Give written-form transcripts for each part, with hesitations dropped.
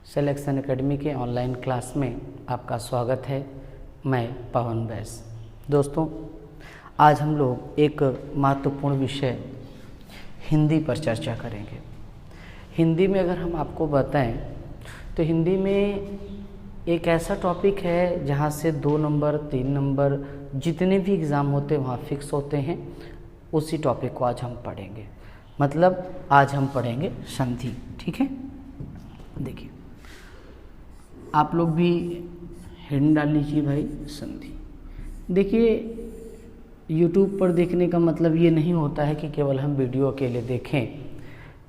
Selection academy के online class में आपका स्वागत है। मैं पवन बैस। दोस्तों, आज हम लोग एक महत्वपूर्ण विषय हिंदी पर चर्चा करेंगे। हिंदी में अगर हम आपको बताएं तो हिंदी में एक ऐसा टॉपिक है जहां से 2 नंबर 3 नंबर जितने भी एग्ज़ाम होते हैं वहाँ फिक्स होते हैं। उसी टॉपिक को आज हम पढ़ेंगे। मतलब आज हम पढ़ेंगे संधि। ठीक है, देखिए आप लोग भी हिंट डाल लीजिए भाई, संधि। देखिए YouTube पर देखने का मतलब ये नहीं होता है कि केवल हम वीडियो अकेले देखें।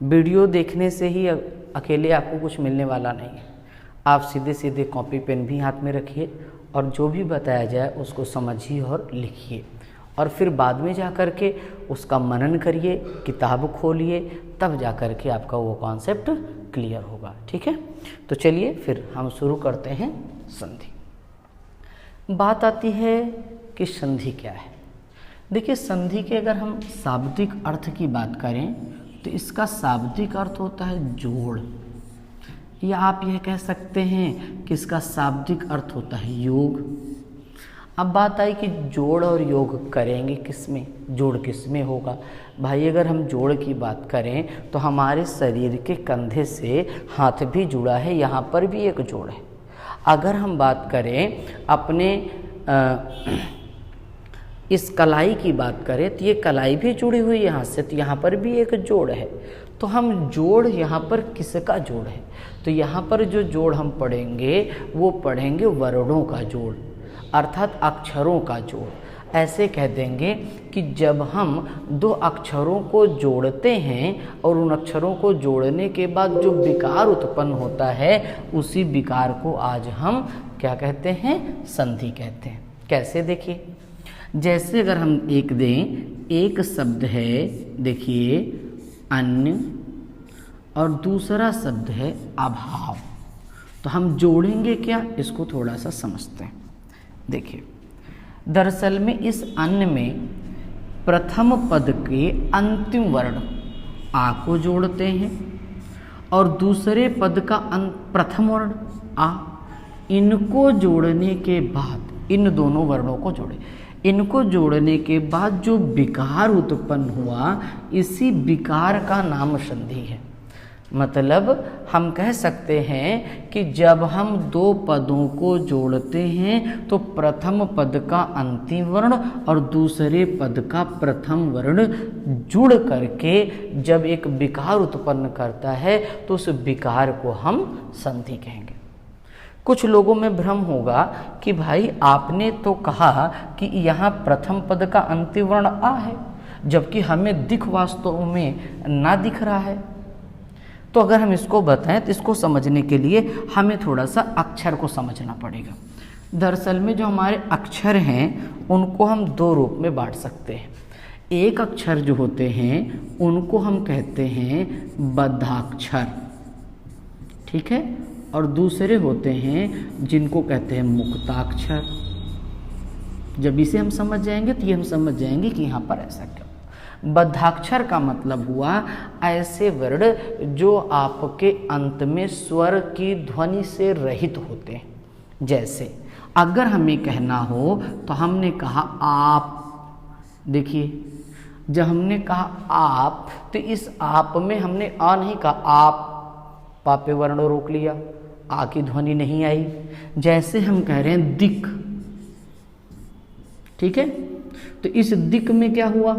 वीडियो देखने से ही अकेले आपको कुछ मिलने वाला नहीं है। आप सीधे सीधे कॉपी पेन भी हाथ में रखिए और जो भी बताया जाए उसको समझिए और लिखिए, और फिर बाद में जा कर के उसका मनन करिए, किताब खोलिए, तब जा कर के आपका वो कॉन्सेप्ट क्लियर होगा। ठीक है, तो चलिए फिर हम शुरू करते हैं। संधि। बात आती है कि संधि क्या है। देखिए संधि के अगर हम शाब्दिक अर्थ की बात करें तो इसका शाब्दिक अर्थ होता है जोड़, या आप यह कह सकते हैं कि इसका शाब्दिक अर्थ होता है योग। अब बात आई कि जोड़ और योग करेंगे किस में, जोड़ किस में होगा। भाई अगर हम जोड़ की बात करें तो हमारे शरीर के कंधे से हाथ भी जुड़ा है, यहाँ पर भी एक जोड़ है। अगर हम बात करें अपने इस कलाई की बात करें तो ये कलाई भी जुड़ी हुई यहाँ से, तो यहाँ पर भी एक जोड़ है। तो हम जोड़ यहाँ पर किसका जोड़ है, तो यहाँ पर जो जोड़ हम पढ़ेंगे वो पढ़ेंगे वर्णों का जोड़, अर्थात अक्षरों का जोड़। ऐसे कह देंगे कि जब हम 2 अक्षरों को जोड़ते हैं और उन अक्षरों को जोड़ने के बाद जो विकार उत्पन्न होता है उसी विकार को आज हम क्या कहते हैं, संधि कहते हैं। कैसे, देखिए जैसे अगर हम एक दें, एक शब्द है देखिए अन्य और दूसरा शब्द है अभाव, तो हम जोड़ेंगे क्या, इसको थोड़ा सा समझते हैं। देखिए दरअसल में इस अन्य में प्रथम पद के अंतिम वर्ण आ को जोड़ते हैं और दूसरे पद का प्रथम वर्ण आ। इनको जोड़ने के बाद इन दोनों वर्णों को जोड़े, इनको जोड़ने के बाद जो विकार उत्पन्न हुआ इसी विकार का नाम संधि है। मतलब हम कह सकते हैं कि जब हम 2 पदों को जोड़ते हैं तो प्रथम पद का अंतिम वर्ण और दूसरे पद का प्रथम वर्ण जुड़ करके जब एक विकार उत्पन्न करता है तो उस विकार को हम संधि कहेंगे। कुछ लोगों में भ्रम होगा कि भाई आपने तो कहा कि यहाँ प्रथम पद का अंतिम वर्ण आ है, जबकि हमें दिख वास्तव में ना दिख रहा है। तो अगर हम इसको बताएं तो इसको समझने के लिए हमें थोड़ा सा अक्षर को समझना पड़ेगा। दरअसल में जो हमारे अक्षर हैं उनको हम 2 रूप में बांट सकते हैं। एक अक्षर जो होते हैं उनको हम कहते हैं बद्धाक्षर, ठीक है, और दूसरे होते हैं जिनको कहते हैं मुक्ताक्षर। जब इसे हम समझ जाएंगे तो ये हम समझ जाएंगे कि यहाँ पर ऐसा क्या। बद्धाक्षर का मतलब हुआ ऐसे वर्ण जो आपके अंत में स्वर की ध्वनि से रहित होते हैं। जैसे अगर हमें कहना हो तो हमने कहा आप, देखिए जब हमने कहा आप तो इस आप में हमने आ नहीं कहा, आप पापे वर्ण रोक लिया, आ की ध्वनि नहीं आई। जैसे हम कह रहे हैं दिक, ठीक है, तो इस दिक में क्या हुआ,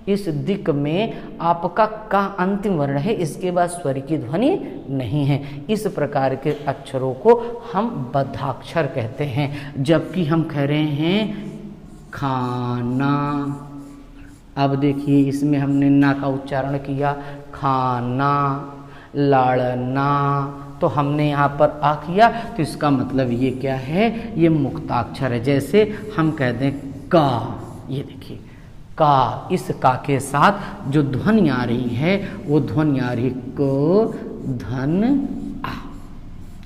इस दिक में आपका का अंतिम वर्ण है, इसके बाद स्वर की ध्वनि नहीं है। इस प्रकार के अक्षरों को हम बद्धाक्षर कहते हैं। जबकि हम कह रहे हैं खाना, अब देखिए इसमें हमने ना का उच्चारण किया, खाना, लाड़ना, तो हमने यहाँ पर आ किया, तो इसका मतलब ये क्या है, ये मुक्ताक्षर है। जैसे हम कह दें का, ये देखिए का, इस का के साथ जो ध्वनि आ रही है वो ध्वनि आ रही क धन आ।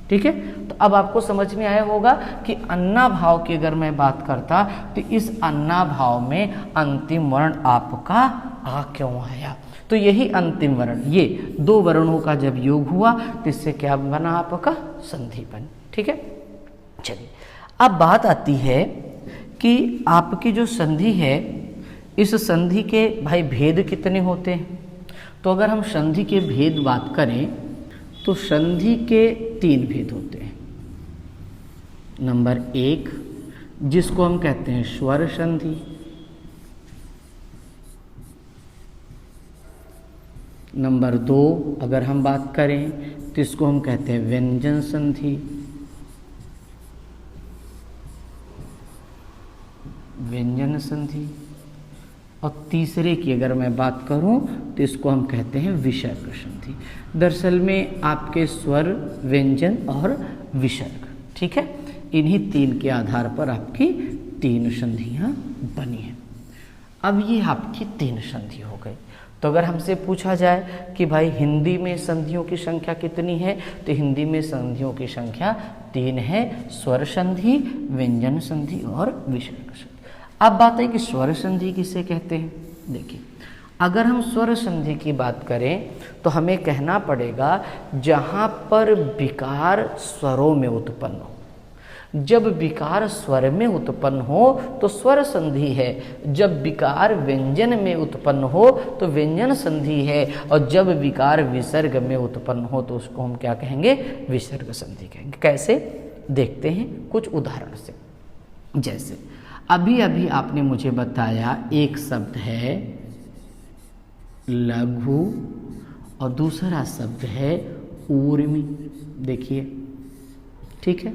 ठीक है, तो अब आपको समझ में आया होगा कि अन्ना भाव की अगर मैं बात करता तो इस अन्ना भाव में अंतिम वर्ण आपका आ क्यों आया। तो यही अंतिम वर्ण, ये दो वर्णों का जब योग हुआ तो इससे क्या बना आपका संधि बनी। ठीक है, चलिए अब बात आती है कि आपकी जो संधि है, इस संधि के भाई भेद कितने होते हैं। तो अगर हम संधि के भेद बात करें तो संधि के 3 भेद होते हैं। नंबर 1 जिसको हम कहते हैं स्वर संधि, नंबर 2 अगर हम बात करें तो इसको हम कहते हैं व्यंजन संधि, व्यंजन संधि, और तीसरे की अगर मैं बात करूं तो इसको हम कहते हैं विसर्ग संधि। दरअसल में आपके स्वर, व्यंजन और विसर्ग, ठीक है, इन्हीं 3 के आधार पर आपकी 3 संधियां बनी हैं। अब ये आपकी 3 संधि हो गई। तो अगर हमसे पूछा जाए कि भाई हिंदी में संधियों की संख्या कितनी है, तो हिंदी में संधियों की संख्या 3 है, स्वर संधि, व्यंजन संधि और विसर्ग संधि। अब बात है कि स्वर संधि किसे कहते हैं। देखिए, अगर हम स्वर संधि की बात करें तो हमें कहना पड़ेगा जहाँ पर विकार स्वरों में उत्पन्न हो। जब विकार स्वर में उत्पन्न हो तो स्वर संधि है, जब विकार व्यंजन में उत्पन्न हो तो व्यंजन संधि है, और जब विकार विसर्ग में उत्पन्न हो तो उसको हम क्या कहेंगे, विसर्ग संधि कहेंगे। कैसे, देखते हैं कुछ उदाहरण से। जैसे अभी अभी आपने मुझे बताया एक शब्द है लघु और दूसरा शब्द है ऊर्मी। देखिए, ठीक है,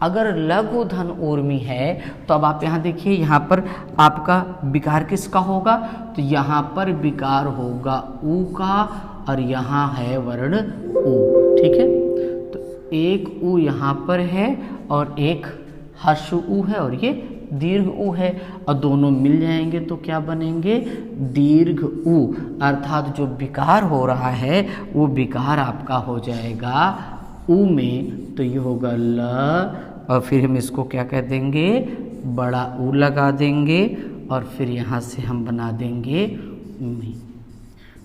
अगर लघु धन ऊर्मी है तो अब आप यहाँ देखिए, यहाँ पर आपका विकार किसका होगा, तो यहाँ पर विकार होगा ऊ का, और यहाँ है वर्ण ऊ। ठीक है, तो एक ऊ यहाँ पर है और एक हर्ष ऊ है और ये दीर्घ ऊ है, और दोनों मिल जाएंगे तो क्या बनेंगे, दीर्घ ऊ। अर्थात जो विकार हो रहा है वो विकार आपका हो जाएगा ऊ में, तो ये होगा ल, और फिर हम इसको क्या कह देंगे, बड़ा ऊ लगा देंगे, और फिर यहाँ से हम बना देंगे मी।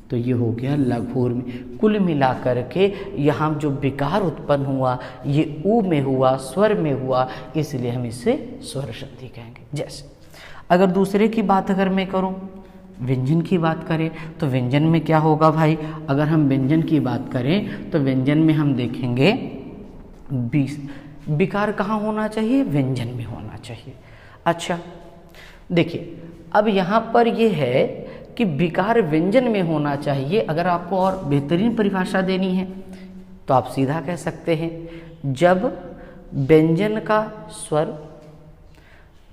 तो ये हो गया लघु ऊर्मी। कुल मिला करके यहाँ जो विकार उत्पन्न हुआ ये ऊ में हुआ, स्वर में हुआ, इसलिए हम इसे स्वर संधि कहेंगे। जैसे अगर दूसरे की बात अगर मैं करूँ, व्यंजन की बात करें तो व्यंजन में क्या होगा भाई, अगर हम व्यंजन की बात करें तो व्यंजन में हम देखेंगे विकार कहाँ होना चाहिए, व्यंजन में होना चाहिए। अच्छा देखिए, अब यहाँ पर ये है कि विकार व्यंजन में होना चाहिए। अगर आपको और बेहतरीन परिभाषा देनी है तो आप सीधा कह सकते हैं, जब व्यंजन का स्वर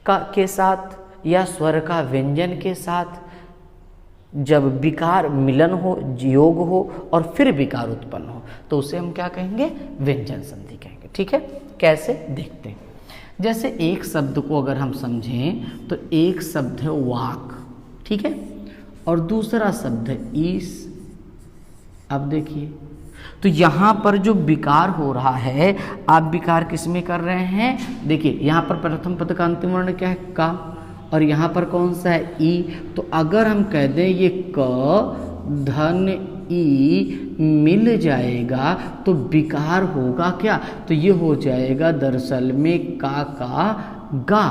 का के साथ या स्वर का व्यंजन के साथ जब विकार मिलन हो, योग हो और फिर विकार उत्पन्न हो तो उसे हम क्या कहेंगे, व्यंजन संधि कहेंगे। ठीक है, कैसे देखते हैं। जैसे एक शब्द को अगर हम समझें तो एक शब्द है वाक, ठीक है, और दूसरा शब्द है ईस। अब देखिए, तो यहाँ पर जो विकार हो रहा है, आप विकार किस में कर रहे हैं, देखिए यहाँ पर प्रथम पद का अंतिम वर्ण क्या है, का, और यहाँ पर कौन सा है, ई। तो अगर हम कह दें ये क धन ई मिल जाएगा तो विकार होगा क्या, तो ये हो जाएगा दरअसल में का गा।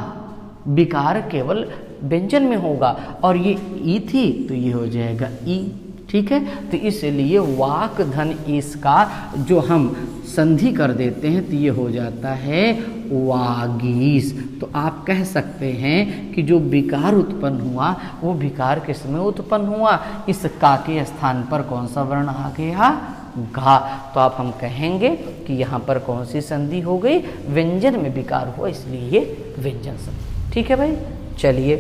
विकार केवल व्यंजन में होगा, और ये ई थी तो ये हो जाएगा ई। ठीक है, तो इसलिए वाक धन इसका जो हम संधि कर देते हैं तो ये हो जाता है वागीस। तो आप कह सकते हैं कि जो विकार उत्पन्न हुआ वो विकार किस में उत्पन्न हुआ, इस का के स्थान पर कौन सा वर्ण आ गया, घा। तो आप हम कहेंगे कि यहाँ पर कौन सी संधि हो गई, व्यंजन में विकार हुआ, इसलिए ये व्यंजन संधि। ठीक है भाई, चलिए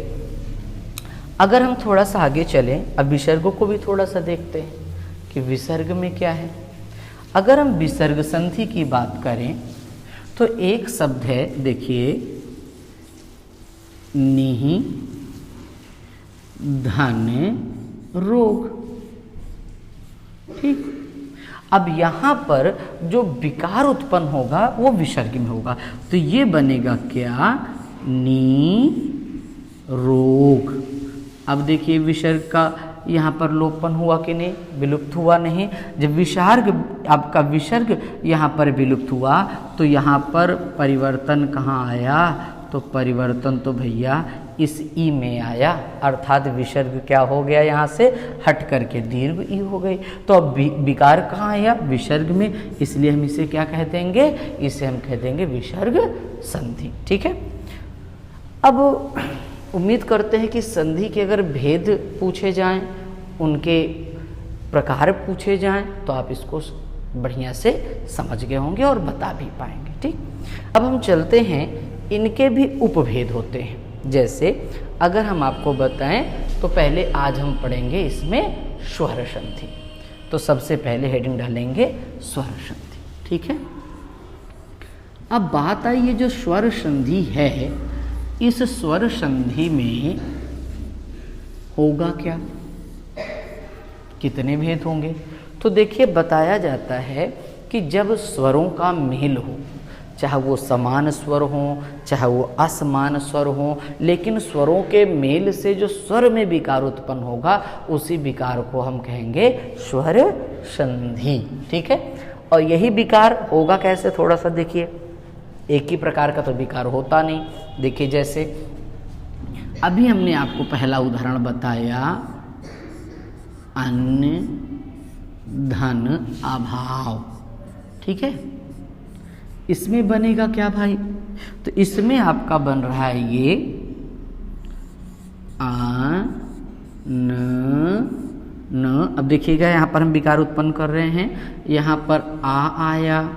अगर हम थोड़ा सा आगे चलें, अब विसर्गों को भी थोड़ा सा देखते हैं कि विसर्ग में क्या है। अगर हम विसर्ग संधि की बात करें तो एक शब्द है, देखिए निहि धन रोग। ठीक, अब यहाँ पर जो विकार उत्पन्न होगा वो विसर्ग में होगा, तो ये बनेगा क्या, नी रोग। अब देखिए विसर्ग का यहाँ पर लोपन हुआ कि नहीं, विलुप्त हुआ नहीं। जब विसर्ग, आपका विसर्ग यहाँ पर विलुप्त हुआ तो यहाँ पर परिवर्तन कहाँ आया, तो परिवर्तन तो भैया इस ई में आया, अर्थात विसर्ग क्या हो गया, यहाँ से हट करके दीर्घ ई हो गई। तो अब विकार कहाँ आया, विसर्ग में, इसलिए हम इसे क्या कह देंगे, इसे हम कह देंगे विसर्ग संधि। ठीक है। अब उम्मीद करते हैं कि संधि के अगर भेद पूछे जाएं, उनके प्रकार पूछे जाएं, तो आप इसको बढ़िया से समझ गए होंगे और बता भी पाएंगे। ठीक। अब हम चलते हैं, इनके भी उपभेद होते हैं। जैसे अगर हम आपको बताएं तो पहले आज हम पढ़ेंगे इसमें स्वर संधि। तो सबसे पहले हेडिंग डालेंगे स्वर संधि। ठीक है। अब बात आई, ये जो स्वर संधि है, इस स्वर संधि में होगा क्या, कितने भेद होंगे। तो देखिए बताया जाता है कि जब स्वरों का मेल हो, चाहे वो समान स्वर हो चाहे वो असमान स्वर हो, लेकिन स्वरों के मेल से जो स्वर में विकार उत्पन्न होगा उसी विकार को हम कहेंगे स्वर संधि। ठीक है। और यही विकार होगा कैसे, थोड़ा सा देखिए, एक ही प्रकार का तो विकार होता नहीं। देखिए जैसे अभी हमने आपको पहला उदाहरण बताया, अन्न धन अभाव। ठीक है। इसमें बनेगा क्या भाई, तो इसमें आपका बन रहा है ये आ न। अब देखिएगा यहाँ पर हम विकार उत्पन्न कर रहे हैं, यहाँ पर आ आया,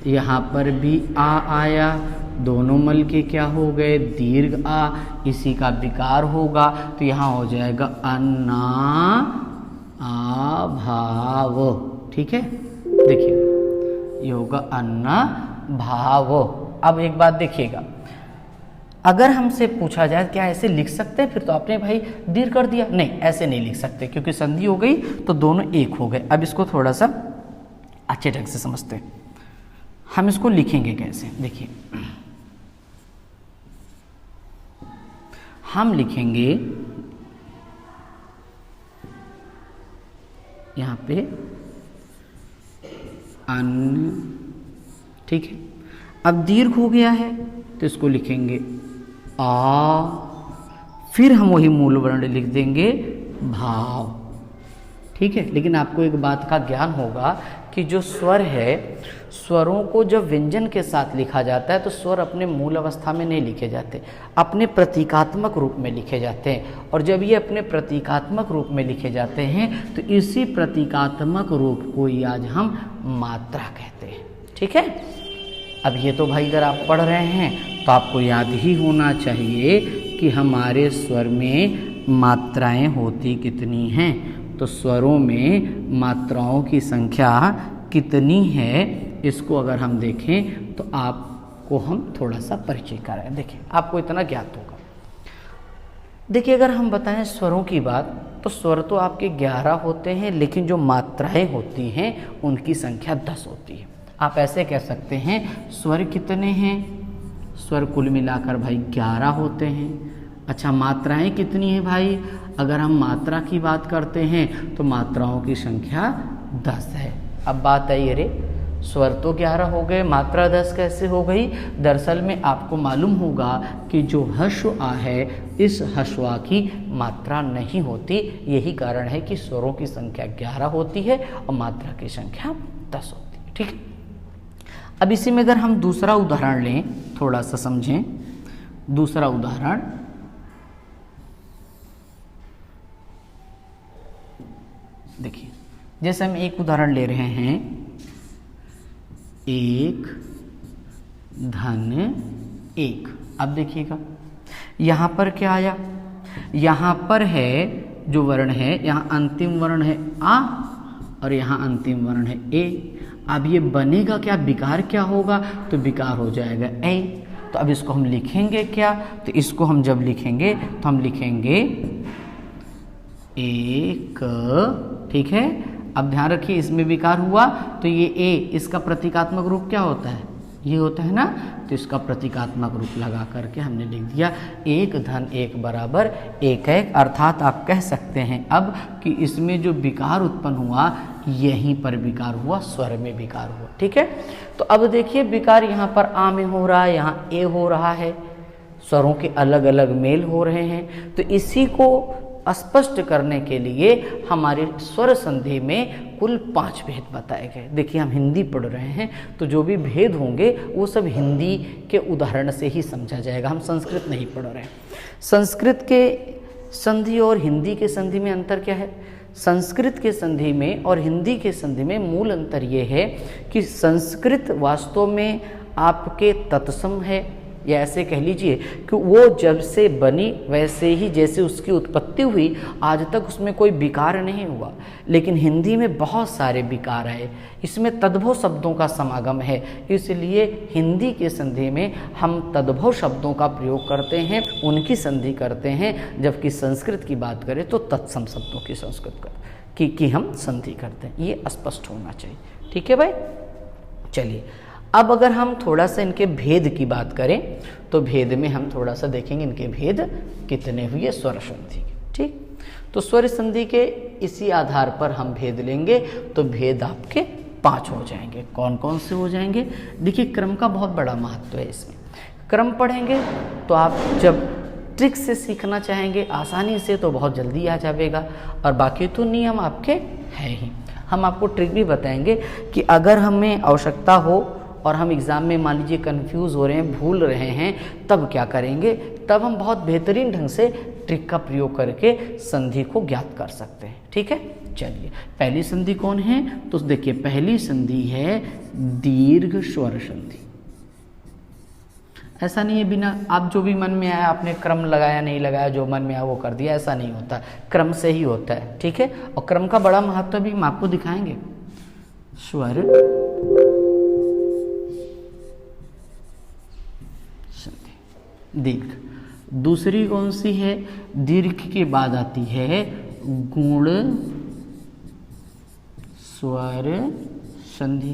यहाँ पर भी आ आया, दोनों मल के क्या हो गए, दीर्घ आ, इसी का विकार होगा तो यहाँ हो जाएगा अन्ना आभाव। ठीक है। देखिए ये होगा अन्ना भाव। अब एक बात देखिएगा, अगर हमसे पूछा जाए क्या ऐसे लिख सकते हैं, फिर तो आपने भाई दीर्घ कर दिया, नहीं ऐसे नहीं लिख सकते क्योंकि संधि हो गई तो दोनों एक हो गए। अब इसको थोड़ा सा अच्छे ढंग से समझते हैं, हम इसको लिखेंगे कैसे। देखिए हम लिखेंगे यहाँ पे अन्न। ठीक है। अब दीर्घ हो गया है तो इसको लिखेंगे आ, फिर हम वही मूल वर्ण लिख देंगे भाव। ठीक है। लेकिन आपको एक बात का ज्ञान होगा कि जो स्वर है, स्वरों को जब व्यंजन के साथ लिखा जाता है तो स्वर अपने मूल अवस्था में नहीं लिखे जाते, अपने प्रतीकात्मक रूप में लिखे जाते हैं। और जब ये अपने प्रतीकात्मक रूप में लिखे जाते हैं तो इसी प्रतीकात्मक रूप को ही आज हम मात्रा कहते हैं। ठीक है। अब ये तो भाई अगर आप पढ़ रहे हैं तो आपको याद ही होना चाहिए कि हमारे स्वर में मात्राएं होती कितनी हैं। तो स्वरों में मात्राओं की संख्या कितनी है, इसको अगर हम देखें तो आपको हम थोड़ा सा परिचय कराएं। देखिए आपको इतना ज्ञात होगा। देखिए अगर हम बताएं स्वरों की बात, तो स्वर तो आपके 11 होते हैं, लेकिन जो मात्राएं होती हैं उनकी संख्या 10 होती है। आप ऐसे कह सकते हैं स्वर कितने हैं, स्वर कुल मिलाकर भाई 11 होते हैं। अच्छा मात्राएं कितनी है भाई, अगर हम मात्रा की बात करते हैं तो मात्राओं की संख्या 10 है। अब बात आई, अरे स्वर तो 11 हो गए, मात्रा 10 कैसे हो गई। दरअसल में आपको मालूम होगा कि जो हश्व आ है, इस हश्वा की मात्रा नहीं होती। यही कारण है कि स्वरों की संख्या 11 होती है और मात्रा की संख्या 10 होती है। ठीक है। अब इसी में अगर हम दूसरा उदाहरण लें, थोड़ा सा समझें। दूसरा उदाहरण, देखिए जैसे हम एक उदाहरण ले रहे हैं, एक धन एक। अब देखिएगा यहाँ पर क्या आया, यहाँ पर है जो वर्ण है, यहाँ अंतिम वर्ण है आ और यहाँ अंतिम वर्ण है ए। अब ये बनेगा क्या, विकार क्या होगा, तो विकार हो जाएगा ए। तो अब इसको हम लिखेंगे क्या, तो इसको हम जब लिखेंगे तो हम लिखेंगे एक। ठीक है। अब ध्यान रखिए इसमें विकार हुआ तो ये ए, इसका प्रतीकात्मक रूप क्या होता है, ये होता है ना, तो इसका प्रतीकात्मक रूप लगा करके हमने लिख दिया 1 धन 1 बराबर 1 1। अर्थात आप कह सकते हैं अब कि इसमें जो विकार उत्पन्न हुआ यहीं पर विकार हुआ, स्वर में विकार हुआ। ठीक है, तो अब देखिए विकार यहाँ पर आ में हो रहा है, यहाँ ए हो रहा है, स्वरों के अलग अलग मेल हो रहे हैं। तो इसी को स्पष्ट करने के लिए हमारे स्वर संधि में कुल 5 भेद बताए गए। देखिए हम हिंदी पढ़ रहे हैं तो जो भी भेद होंगे वो सब हिंदी के उदाहरण से ही समझा जाएगा, हम संस्कृत नहीं पढ़ रहे हैं। संस्कृत के संधि और हिंदी के संधि में अंतर क्या है? संस्कृत के संधि में और हिंदी के संधि में मूल अंतर ये है कि संस्कृत वास्तव में आपके तत्सम है, या ऐसे कह लीजिए कि वो जब से बनी वैसे ही जैसे उसकी उत्पत्ति हुई आज तक उसमें कोई विकार नहीं हुआ। लेकिन हिंदी में बहुत सारे विकार आए, इसमें तद्भव शब्दों का समागम है, इसलिए हिंदी के संधि में हम तद्भव शब्दों का प्रयोग करते हैं, उनकी संधि करते हैं। जबकि संस्कृत की बात करें तो तत्सम शब्दों की संस्कृत की हम संधि करते हैं। ये स्पष्ट होना चाहिए। ठीक है भाई, चलिए अब अगर हम थोड़ा सा इनके भेद की बात करें तो भेद में हम थोड़ा सा देखेंगे इनके भेद कितने हुए स्वर संधि के। ठीक, तो स्वर संधि के इसी आधार पर हम भेद लेंगे तो भेद आपके 5 हो जाएंगे। कौन कौन से हो जाएंगे? देखिए क्रम का बहुत बड़ा महत्व है इसमें। क्रम पढ़ेंगे तो आप जब ट्रिक से सीखना चाहेंगे आसानी से तो बहुत जल्दी आ जाएगा, और बाकी तो नियम आपके हैं ही। हम आपको ट्रिक भी बताएंगे कि अगर हमें आवश्यकता हो और हम एग्ज़ाम में मान लीजिए कंफ्यूज हो रहे हैं, भूल रहे हैं, तब क्या करेंगे? तब हम बहुत बेहतरीन ढंग से ट्रिक का प्रयोग करके संधि को ज्ञात कर सकते हैं। ठीक है, चलिए पहली संधि कौन है? तो देखिए पहली संधि है दीर्घ स्वर संधि। ऐसा नहीं है बिना आप जो भी मन में आया आपने क्रम लगाया नहीं लगाया, जो मन में आया वो कर दिया, ऐसा नहीं होता, क्रम से ही होता है। ठीक है, और क्रम का बड़ा महत्व भी हम आपको दिखाएंगे। स्वर दीर्घ, दूसरी कौन सी है? दीर्घ के बाद आती है गुण स्वर संधि।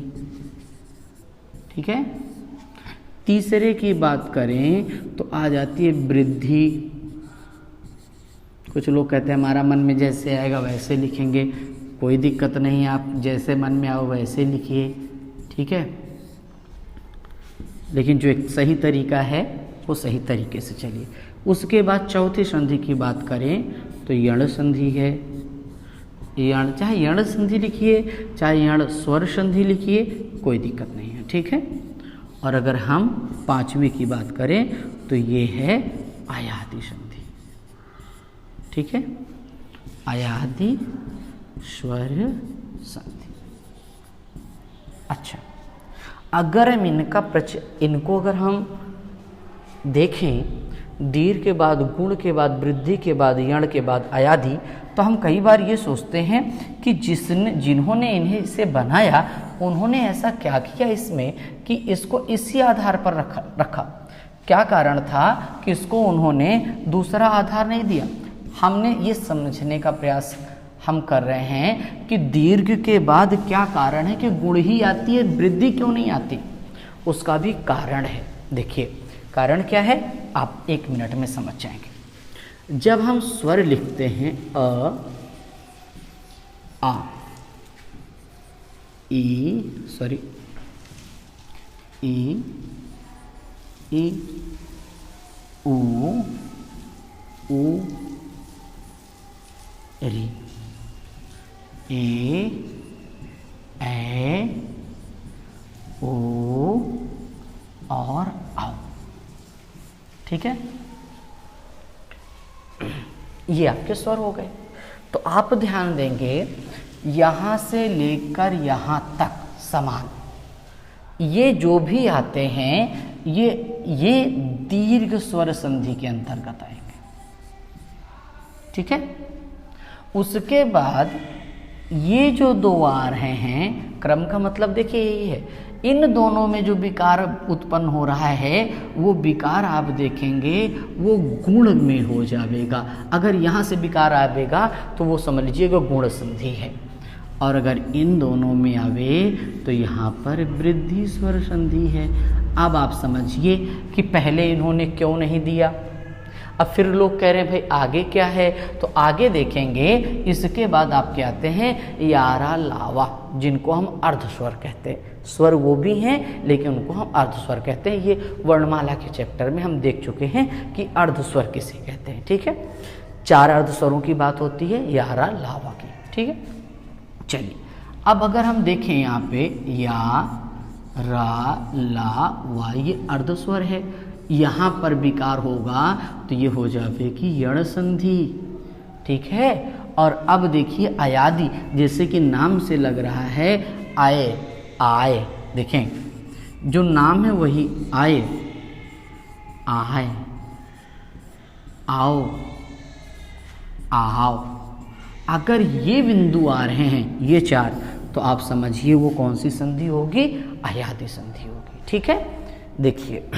ठीक है, तीसरे की बात करें तो आ जाती है वृद्धि। कुछ लोग कहते हैं हमारा मन में जैसे आएगा वैसे लिखेंगे, कोई दिक्कत नहीं, आप जैसे मन में आओ वैसे लिखिए। ठीक है, लेकिन जो एक सही तरीका है वो सही तरीके से चलिए। उसके बाद चौथी संधि की बात करें तो यण संधि है। यण, चाहे यण संधि लिखिए चाहे यण स्वर संधि लिखिए, कोई दिक्कत नहीं है। ठीक है, और अगर हम पांचवी की बात करें तो ये है आयादी संधि। ठीक है, आयादी स्वर संधि। अच्छा, अगर हम इनको अगर हम देखें दीर्घ के बाद गुण के बाद वृद्धि के बाद यण के बाद आयादी, तो हम कई बार ये सोचते हैं कि जिन्होंने इन्हें इसे बनाया उन्होंने ऐसा क्या किया इसमें कि इसको इसी आधार पर रखा। क्या कारण था कि इसको उन्होंने दूसरा आधार नहीं दिया? हमने ये समझने का प्रयास हम कर रहे हैं कि दीर्घ के बाद क्या कारण है कि गुण ही आती है, वृद्धि क्यों नहीं आती? उसका भी कारण है। देखिए कारण क्या है आप 1 मिनट में समझ जाएंगे। जब हम स्वर लिखते हैं आ, ई उ री, ए ओ और आओ। ठीक है, ये आपके स्वर हो गए। तो आप ध्यान देंगे यहां से लेकर यहां तक समान, ये जो भी आते हैं ये दीर्घ स्वर संधि के अंतर्गत आएंगे। ठीक है, उसके बाद ये जो 2 आ रहे हैं, क्रम का मतलब देखिए यही है, इन दोनों में जो विकार उत्पन्न हो रहा है वो विकार आप देखेंगे वो गुण में हो जाएगा। अगर यहाँ से विकार आएगा तो वो समझ लीजिएगा गुण संधि है। और अगर इन दोनों में आवे तो यहाँ पर वृद्धि स्वर संधि है। अब आप समझिए कि पहले इन्होंने क्यों नहीं दिया। अब फिर लोग कह रहे हैं भाई आगे क्या है, तो आगे देखेंगे। इसके बाद आपके आते हैं यारा लावा, जिनको हम अर्धस्वर कहते हैं। स्वर वो भी हैं लेकिन उनको हम अर्धस्वर कहते हैं। ये वर्णमाला के चैप्टर में हम देख चुके हैं कि अर्धस्वर किसे कहते हैं। ठीक है, 4 अर्धस्वरों की बात होती है यारा लावा की। ठीक है, चलिए अब अगर हम देखें यहाँ पे या रा ला वा, ये अर्धस्वर है। यहाँ पर विकार होगा तो ये हो जाएगी यण संधि। ठीक है, और अब देखिए अयादि, जैसे कि नाम से लग रहा है आए आए, देखें जो नाम है वही आए आए आओ आओ। अगर ये बिंदु आ रहे हैं ये 4, तो आप समझिए वो कौन सी संधि होगी, अयादि संधि होगी। ठीक है, देखिए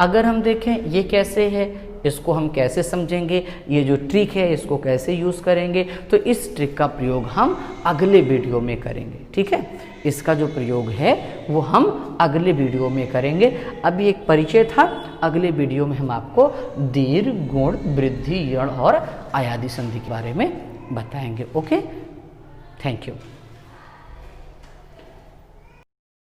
अगर हम देखें ये कैसे है, इसको हम कैसे समझेंगे, ये जो ट्रिक है इसको कैसे यूज़ करेंगे, तो इस ट्रिक का प्रयोग हम अगले वीडियो में करेंगे। ठीक है, इसका जो प्रयोग है वो हम अगले वीडियो में करेंगे। अभी एक परिचय था, अगले वीडियो में हम आपको दीर्घ, गुण, वृद्धि, यण और अयादि संधि के बारे में बताएंगे। Okay, thank you.